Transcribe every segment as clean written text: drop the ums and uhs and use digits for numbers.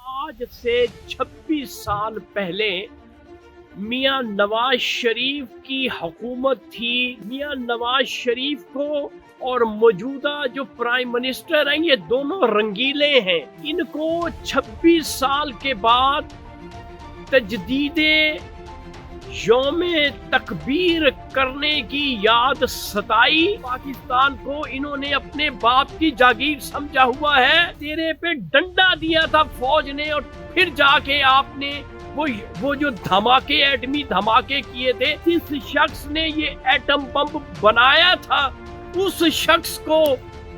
آج سے 26 سال پہلے میاں نواز شریف کی حکومت تھی. میاں نواز شریف کو اور موجودہ جو پرائم منسٹر ہیں یہ دونوں رنگیلے ہیں. ان کو 26 سال کے بعد تجدید یوم تکبیر کرنے کی یاد ستائی. پاکستان کو انہوں نے اپنے باپ کی جاگیر سمجھا ہوا ہے. تیرے پہ ڈنڈا دیا تھا فوج نے اور پھر جا کے آپ نے وہ جو دھماکے ایٹمی دھماکے کیے تھے. جس شخص نے یہ ایٹم بم بنایا تھا اس شخص کو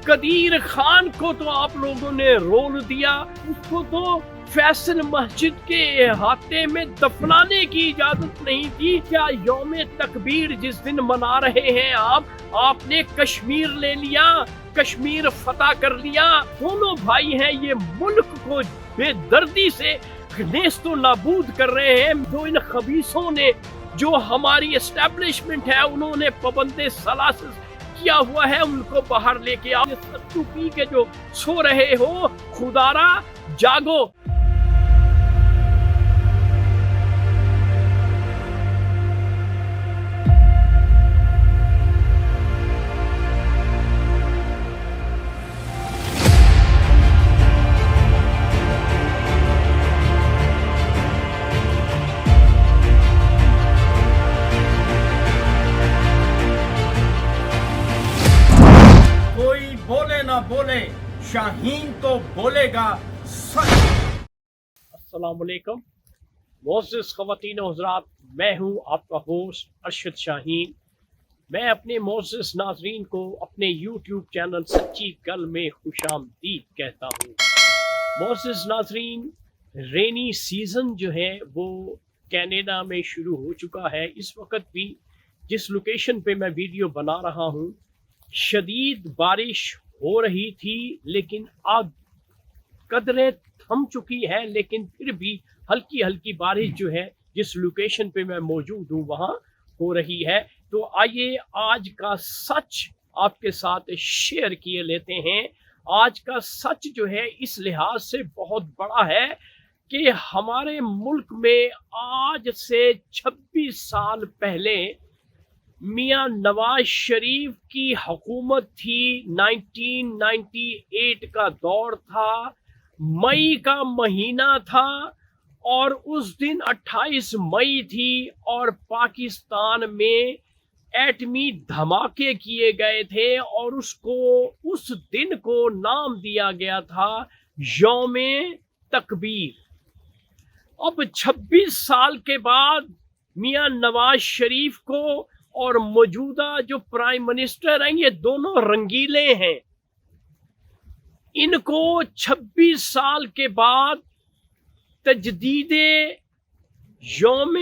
قدیر خان کو تو آپ لوگوں نے رول دیا. اس کو تو فیصل مسجد کے احاطے میں دفنانے کی اجازت نہیں تھی. کیا یوم تکبیر جس دن منا رہے ہیں آپ نے کشمیر لے لیا, کشمیر فتح کر لیا. دونوں بھائی ہیں یہ ملک کو بے دردی سے نیست و نابود کر رہے ہیں. جو ان خبیثوں نے جو ہماری اسٹیبلشمنٹ ہے انہوں نے پابند سلاسل کیا ہوا ہے ان کو باہر لے کے آؤ. ستو پی کے جو سو رہے ہو خدارا جاگو. بولے نہ بولے شاہین تو بولے گا سچ. السلام علیکم معزز خواتین و حضرات, میں ہوں آپ کا ہوسٹ ارشد شاہین. میں اپنے معزز ناظرین کو اپنے یوٹیوب چینل سچی گل میں خوش آمدید کہتا ہوں. معزز ناظرین, رینی سیزن جو ہے وہ کینیڈا میں شروع ہو چکا ہے. اس وقت بھی جس لوکیشن پہ میں ویڈیو بنا رہا ہوں شدید بارش ہو رہی تھی لیکن آگ قدرے تھم چکی ہے, لیکن پھر بھی ہلکی ہلکی بارش جو ہے جس لوکیشن پہ میں موجود ہوں وہاں ہو رہی ہے. تو آئیے آج کا سچ آپ کے ساتھ شیئر کیے لیتے ہیں. آج کا سچ جو ہے اس لحاظ سے بہت بڑا ہے کہ ہمارے ملک میں آج سے 26 سال پہلے میاں نواز شریف کی حکومت تھی. 1998 کا دور تھا, مئی کا مہینہ تھا اور اس دن 28 مئی تھی اور پاکستان میں ایٹمی دھماکے کیے گئے تھے اور اس دن کو نام دیا گیا تھا یوم تکبیر. اب 26 سال کے بعد میاں نواز شریف کو اور موجودہ جو پرائم منسٹر ہیں یہ دونوں رنگیلے ہیں. ان کو 26 سال کے بعد تجدید یوم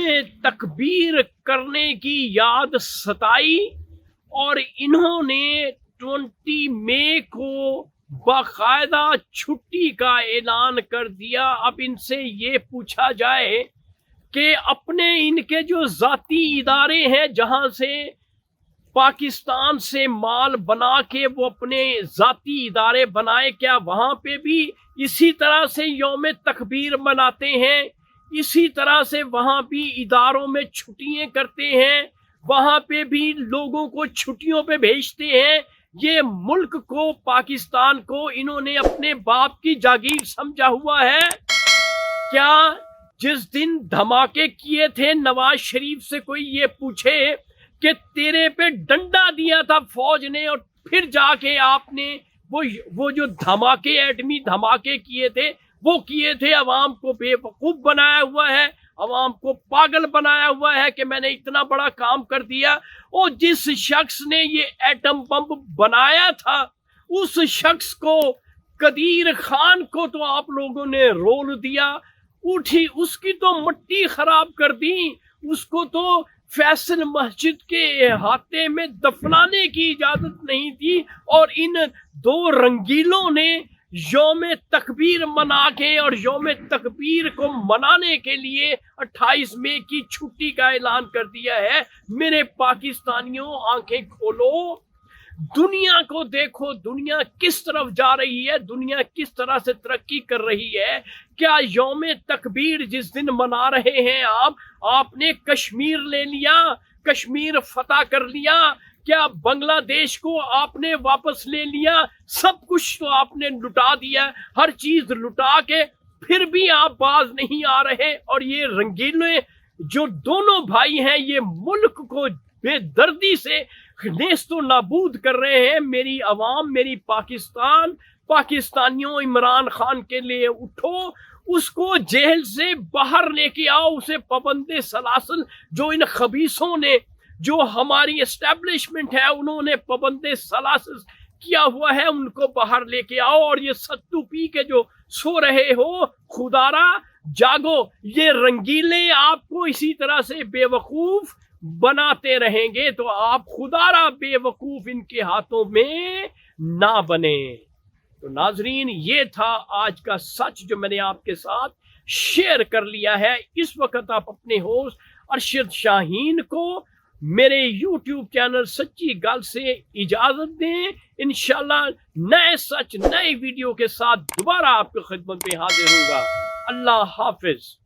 تکبیر کرنے کی یاد ستائی اور انہوں نے 20 مئی کو باقاعدہ چھٹی کا اعلان کر دیا. اب ان سے یہ پوچھا جائے کہ اپنے ان کے جو ذاتی ادارے ہیں جہاں سے پاکستان سے مال بنا کے وہ اپنے ذاتی ادارے بنائے, کیا وہاں پہ بھی اسی طرح سے یوم تکبیر مناتے ہیں؟ اسی طرح سے وہاں بھی اداروں میں چھٹیاں کرتے ہیں, وہاں پہ بھی لوگوں کو چھٹیوں پہ بھیجتے ہیں؟ یہ ملک کو پاکستان کو انہوں نے اپنے باپ کی جاگیر سمجھا ہوا ہے. کیا جس دن دھماکے کیے تھے نواز شریف سے کوئی یہ پوچھے کہ تیرے پہ ڈنڈا دیا تھا فوج نے اور پھر جا کے آپ نے وہ جو دھماکے ایٹمی دھماکے کیے تھے وہ کیے تھے؟ عوام کو بے وقوف بنایا ہوا ہے, عوام کو پاگل بنایا ہوا ہے کہ میں نے اتنا بڑا کام کر دیا. اور جس شخص نے یہ ایٹم بم بنایا تھا اس شخص کو قدیر خان کو تو آپ لوگوں نے رول دیا. اٹھی اس کی تو مٹی خراب کر دی, اس کو تو فیصل مسجد کے احاطے میں دفنانے کی اجازت نہیں تھی. اور ان دو رنگیلوں نے یوم تکبیر منا کے اور یوم تکبیر کو منانے کے لیے 28 مئی کی چھٹی کا اعلان کر دیا ہے. میرے پاکستانیوں آنکھیں کھولو, دنیا کو دیکھو، دنیا کس طرف جا رہی ہے، دنیا کس طرح سے ترقی کر رہی ہے۔ کیا یوم تکبیر جس دن منا رہے ہیں آپ نے کشمیر لے لیا، کشمیر فتح کر لیا؟ کیا بنگلہ دیش کو آپ نے واپس لے لیا؟ سب کچھ تو آپ نے لٹا دیا، ہر چیز لٹا کے پھر بھی آپ باز نہیں آ رہے۔ اور یہ رنگیلے جو دونوں بھائی ہیں یہ ملک کو بے دردی سے نیست و نابود کر رہے ہیں۔ میری عوام، میری پاکستانیوں، عمران خان کے لیے اٹھو، اس کو جیل سے باہر لے کے آؤ، اسے پابند سلاسل جو ان خبیثوں نے، جو ہماری اسٹیبلشمنٹ ہے انہوں نے پابند سلاسل کیا ہوا ہے، ان کو باہر لے کے آؤ۔ اور یہ ستو پی کے جو سو رہے ہو، خدارا جاگو، یہ رنگیلے آپ کو اسی طرح سے بے وقوف بناتے رہیں گے تو آپ خدارا بے وقوف ان کے ہاتھوں میں نہ بنے۔ تو ناظرین، یہ تھا آج کا سچ جو میں نے آپ کے ساتھ شیئر کر لیا ہے۔ اس وقت آپ اپنے ہوسٹ ارشد شاہین کو میرے یوٹیوب چینل سچی گل سے اجازت دیں۔ انشاءاللہ نئے سچ، نئے ویڈیو کے ساتھ دوبارہ آپ کی خدمت میں حاضر ہوگا۔ اللہ حافظ۔